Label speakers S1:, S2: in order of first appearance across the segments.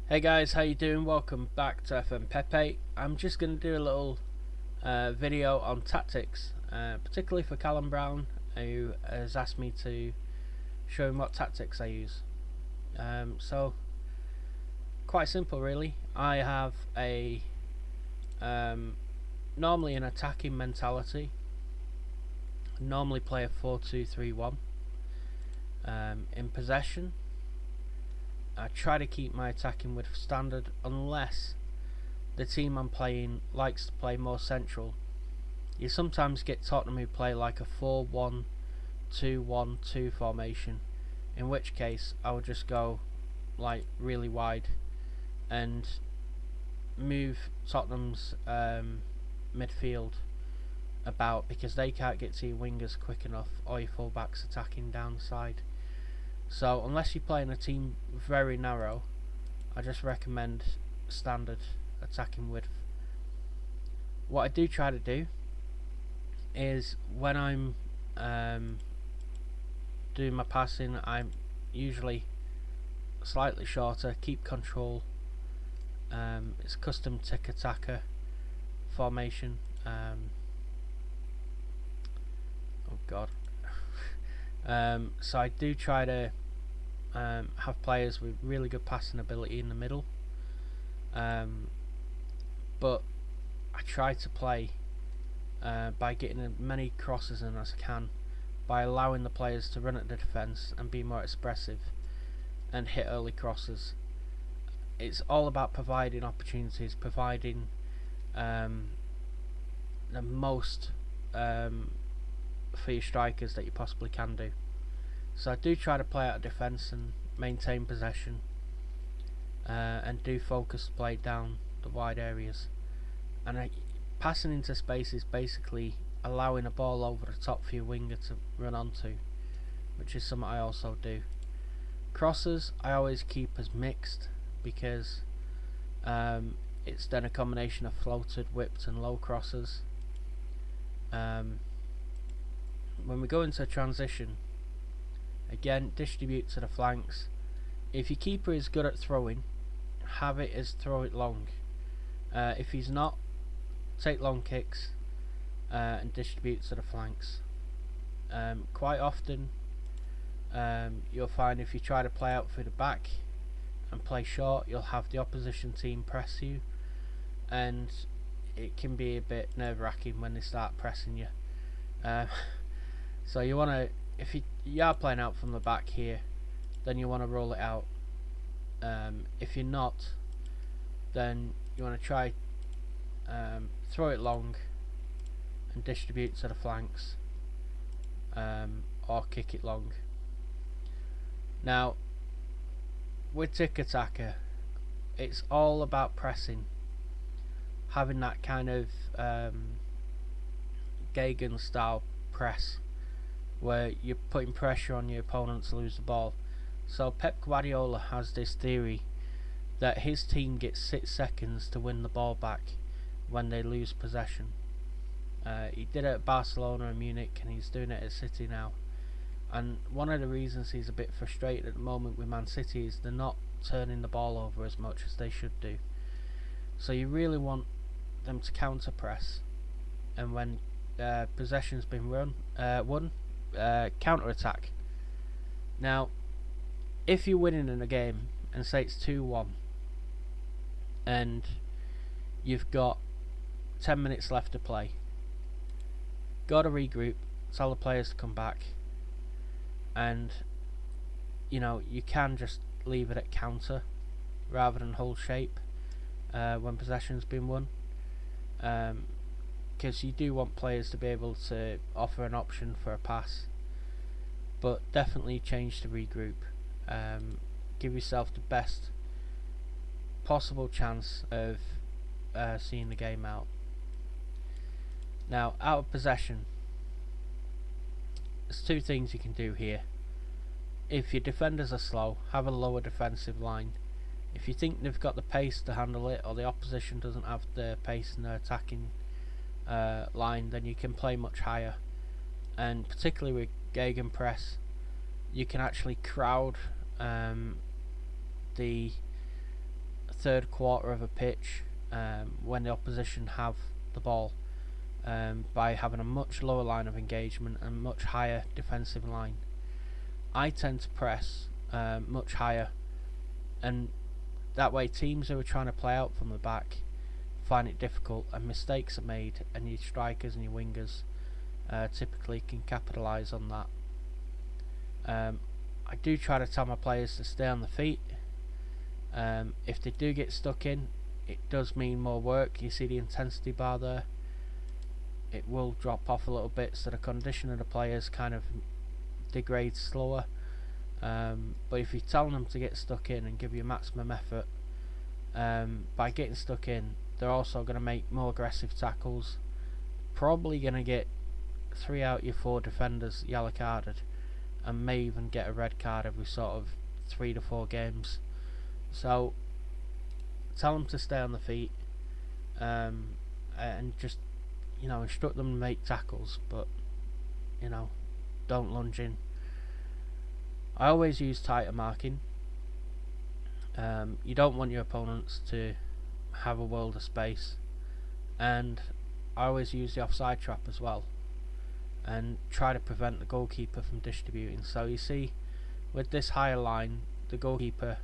S1: Hey guys, how you doing? Welcome back to fmpepe. I'm just going to do a little video on tactics, particularly for Callum Brown, who has asked me to show him what tactics I use. So, quite simple really. I have a normally an attacking mentality. I normally play a 4-2-3-1. In possession, I try to keep my attacking width standard unless the team I'm playing likes to play more central. You sometimes get Tottenham who play like a 4-1-2-1-2 formation, in which case I would just go like really wide and move Tottenham's midfield about because they can't get to your wingers quick enough or your fullbacks attacking down the side. So unless you're playing a team very narrow, I just recommend standard attacking width. What I do try to do is when I'm doing my passing, I'm usually slightly shorter, keep control. It's custom Tika Taka formation. Oh god. So I do try to have players with really good passing ability in the middle, but I try to play by getting as many crosses in as I can, by allowing the players to run at the defence and be more expressive and hit early crosses. It's all about providing opportunities, providing the most for your strikers that you possibly can do. So I do try to play out of defence and maintain possession, and do focus play down the wide areas. And passing into space is basically allowing a ball over the top for your winger to run onto, which is something I also do. Crosses I always keep as mixed because it's then a combination of floated, whipped and low crosses. When we go into transition, again, distribute to the flanks. If your keeper is good at throwing, have it as throw it long. If he's not, take long kicks and distribute to the flanks. Quite often you'll find if you try to play out through the back and play short, you'll have the opposition team press you, and it can be a bit nerve-wracking when they start pressing you. So you want to, if you are playing out from the back here, then you want to roll it out. If you're not, then you want to try throw it long and distribute to the flanks, or kick it long. Now with Tika Taka, it's all about pressing, having that kind of Gagan style press where you're putting pressure on your opponent to lose the ball. So Pep Guardiola has this theory that his team gets 6 seconds to win the ball back when they lose possession. He did it at Barcelona and Munich, and he's doing it at City now. And one of the reasons he's a bit frustrated at the moment with Man City is they're not turning the ball over as much as they should do. So you really want them to counter press, and when possession's been won, counter attack. Now, if you're winning in a game and say it's 2-1 and you've got 10 minutes left to play, got to regroup, tell the players to come back, and you can just leave it at counter rather than hold shape when possession's been won, because you do want players to be able to offer an option for a pass, but definitely change to regroup. Give yourself the best possible chance of seeing the game out. Now, out of possession, there's 2 things you can do here. If your defenders are slow, have a lower defensive line. If you think they've got the pace to handle it, or the opposition doesn't have the pace in their attacking line, then you can play much higher. And particularly with Gegenpress, you can actually crowd the third quarter of a pitch when the opposition have the ball, by having a much lower line of engagement and much higher defensive line. I tend to press much higher, and that way teams who are trying to play out from the back find it difficult, and mistakes are made, and your strikers and your wingers typically can capitalise on that. I do try to tell my players to stay on the feet. If they do get stuck in, it does mean more work. You see the intensity bar there? It will drop off a little bit, so the condition of the players kind of degrades slower. But if you're telling them to get stuck in and give you maximum effort, by getting stuck in, they're also going to make more aggressive tackles. Probably going to get 3 out of your 4 defenders yellow carded, and may even get a red card every sort of 3 to 4 games. So tell them to stay on the feet, and just instruct them to make tackles, but don't lunge in. I always use tighter marking. You don't want your opponents to have a world of space, and I always use the offside trap as well, and try to prevent the goalkeeper from distributing. So you see, with this higher line, the goalkeeper,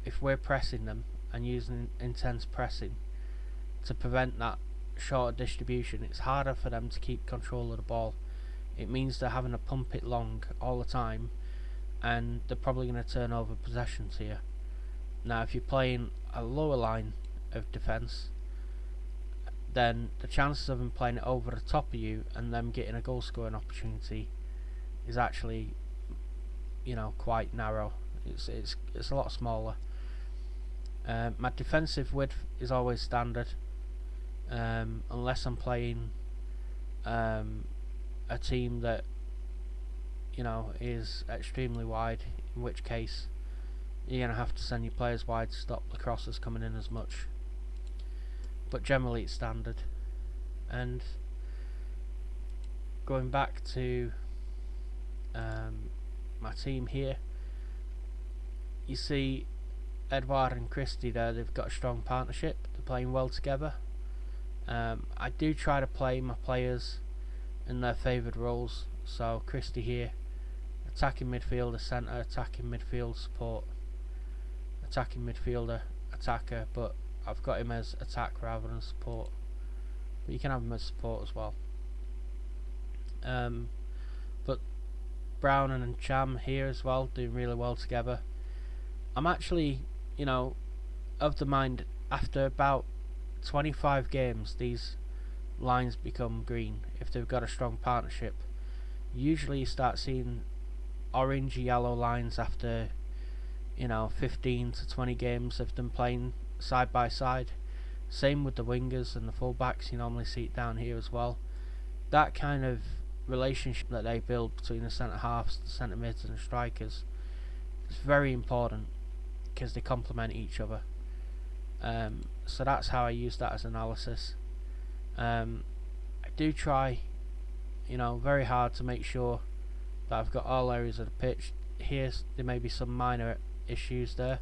S1: if we're pressing them and using intense pressing to prevent that shorter distribution, it's harder for them to keep control of the ball. It means they're having to pump it long all the time, and they're probably going to turn over possession to you. Now if you're playing a lower line of defence, then the chances of them playing it over the top of you and them getting a goal scoring opportunity is actually quite narrow. It's a lot smaller. My defensive width is always standard, unless I'm playing a team that is extremely wide, in which case you're going to have to send your players wide to stop the crosses coming in as much. But generally it's standard. And going back to my team here, you see Edouard and Christie there, they've got a strong partnership, they're playing well together. I do try to play my players in their favoured roles. So Christie here, attacking midfielder, centre, attacking midfield support, attacking midfielder, attacker, but I've got him as attack rather than support, but you can have him as support as well. But Brown and Cham here as well, doing really well together. I'm actually, of the mind, after about 25 games, these lines become green if they've got a strong partnership. Usually you start seeing orange yellow lines after 15 to 20 games of them playing side by side. Same with the wingers and the fullbacks, you normally see it down here as well. That kind of relationship that they build between the centre halves, the centre mids and the strikers is very important, because they complement each other. So that's how I use that as analysis. I do try very hard to make sure that I've got all areas of the pitch. Here there may be some minor issues there,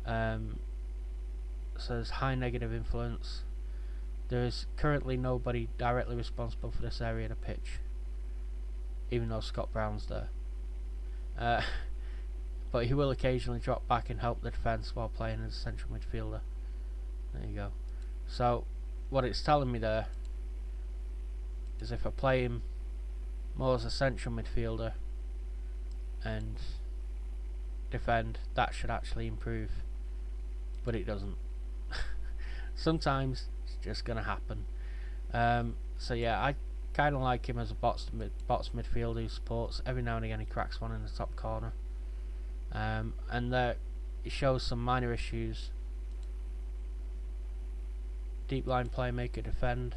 S1: so there's high negative influence. There is currently nobody directly responsible for this area of the pitch, even though Scott Brown's there, but he will occasionally drop back and help the defence while playing as a central midfielder. There you go. So what it's telling me there is if I play him more as a central midfielder and defend, that should actually improve, but it doesn't. Sometimes it's just going to happen. So yeah, I kind of like him as a box midfielder who supports. Every now and again he cracks one in the top corner, and there it shows some minor issues. Deep line playmaker, defend,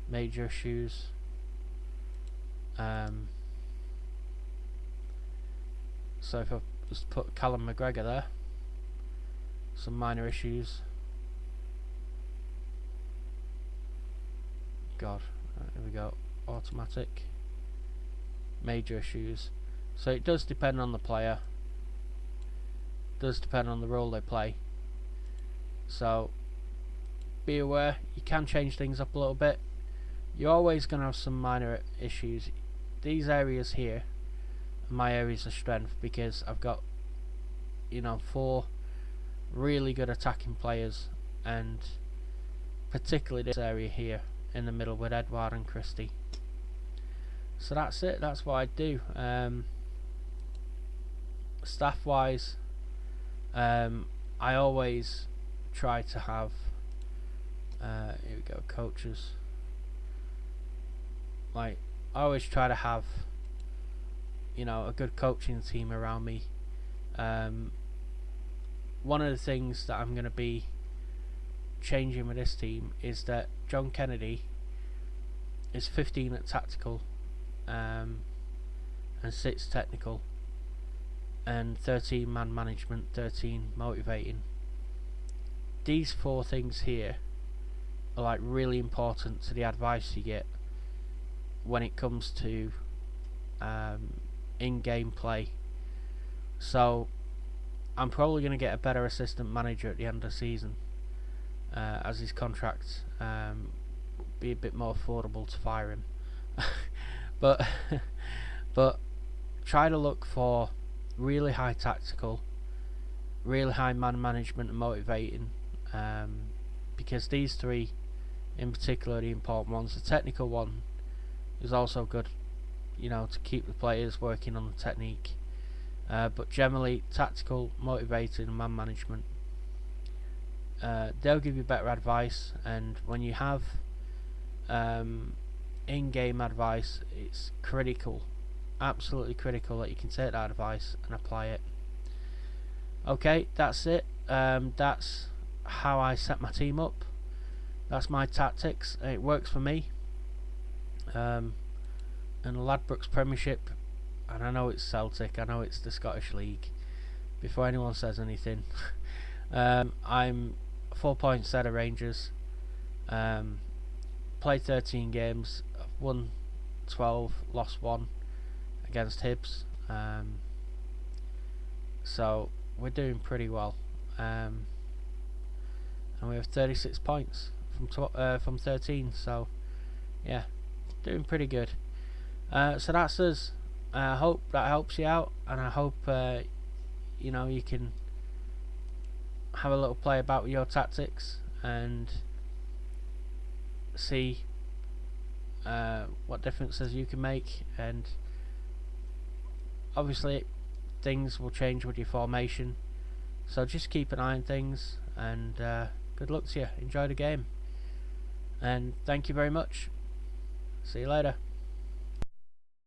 S1: major issues. So if I just put Callum McGregor there, some minor issues. God, right, here we go. Automatic, major issues. So it does depend on the player. does depend on the role they play. So be aware, you can change things up a little bit. You're always going to have some minor issues. These areas here are my areas of strength because I've got, 4 really good attacking players, and particularly this area here in the middle with Edward and Christie. So that's it, that's what I do. Staff wise, I always try to have here we go, coaches. Like, I always try to have a good coaching team around me. One of the things that I'm going to be changing with this team is that John Kennedy is 15 at tactical, and 6 technical, and 13 man management, 13 motivating. These 4 things here are like really important to the advice you get when it comes to in-game play. So I'm probably going to get a better assistant manager at the end of the season, as his contract be a bit more affordable to fire him. but try to look for really high tactical, really high man management and motivating, because these 3 in particular are the important ones. The technical one is also good, to keep the players working on the technique. But generally, tactical, motivating, and man management, they'll give you better advice. And when you have in-game advice, it's critical, absolutely critical, that you can take that advice and apply it. Okay, that's it. That's how I set my team up. That's my tactics. It works for me. And the Ladbrokes Premiership, and I know it's Celtic, I know it's the Scottish League, before anyone says anything. I'm 4 points ahead of Rangers. Played 13 games, I've won 12, lost 1 against Hibs. So we're doing pretty well. And we have 36 points from 13, so yeah, doing pretty good. So that's us. I hope that helps you out, and I hope you can have a little play about with your tactics and see what differences you can make. And obviously things will change with your formation, so just keep an eye on things, and good luck to you. Enjoy the game, and thank you very much. See you later.